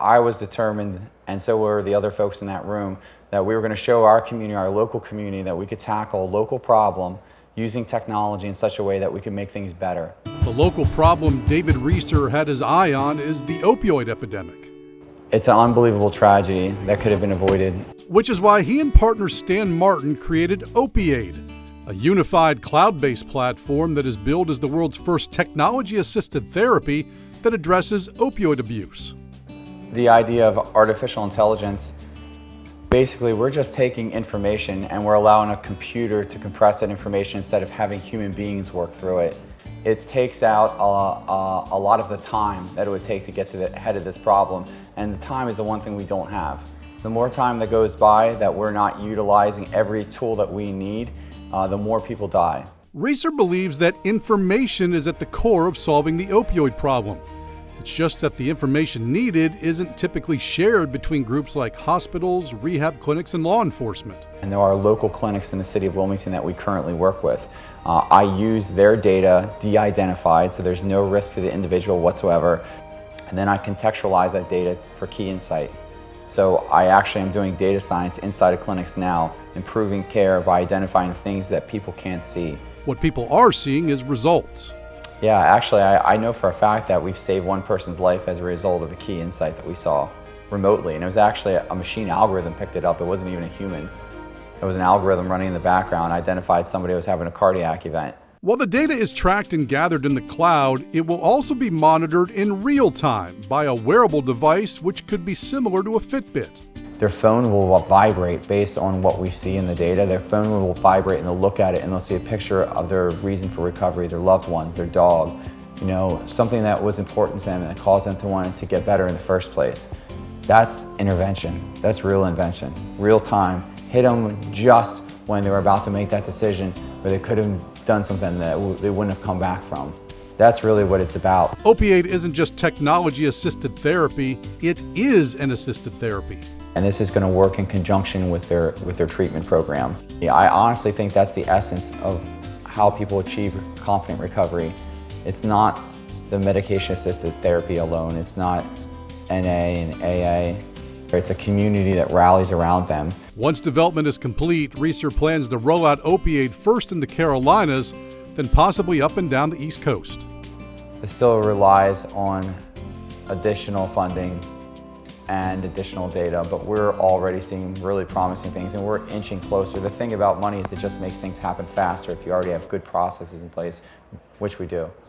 I was determined, and so were the other folks in that room, that we were going to show our community, our local community, that we could tackle a local problem using technology in such a way that we could make things better. The local problem David Reeser had his eye on is the opioid epidemic. It's an unbelievable tragedy that could have been avoided. Which is why he and partner Stan Martin created opiAID, a unified cloud-based platform that is billed as the world's first technology-assisted therapy that addresses opioid abuse. The idea of artificial intelligence, basically we're just taking information and we're allowing a computer to compress that information instead of having human beings work through it. It takes out a lot of the time that it would take to get to the head of this problem, and the time is the one thing we don't have. The more time that goes by that we're not utilizing every tool that we need, the more people die. Reeser believes that information is at the core of solving the opioid problem. It's just that the information needed isn't typically shared between groups like hospitals, rehab clinics, and law enforcement. And there are local clinics in the city of Wilmington that we currently work with. I use their data de-identified, so there's no risk to the individual whatsoever. And then I contextualize that data for key insight. So I actually am doing data science inside of clinics now, improving care by identifying things that people can't see. What people are seeing is results. Yeah, actually, I know for a fact that we've saved one person's life as a result of a key insight that we saw remotely. And it was actually a machine algorithm picked it up. It wasn't even a human. It was an algorithm running in the background, identified somebody who was having a cardiac event. While the data is tracked and gathered in the cloud, it will also be monitored in real time by a wearable device which could be similar to a Fitbit. Their phone will vibrate based on what we see in the data. Their phone will vibrate and they'll look at it and they'll see a picture of their reason for recovery, their loved ones, their dog, something that was important to them and that caused them to want to get better in the first place. That's intervention. That's real invention. Real time. Hit them just when they were about to make that decision where they could have done something that they wouldn't have come back from. That's really what it's about. opiAID isn't just technology-assisted therapy, it is an assisted therapy. And this is going to work in conjunction with their treatment program. Yeah, I honestly think that's the essence of how people achieve confident recovery. It's not the medication-assisted therapy alone. It's not NA and AA. It's a community that rallies around them. Once development is complete, Reeser plans to roll out opiAID first in the Carolinas, then possibly up and down the East Coast. It still relies on additional funding and additional data, but we're already seeing really promising things and we're inching closer. The thing about money is it just makes things happen faster if you already have good processes in place, which we do.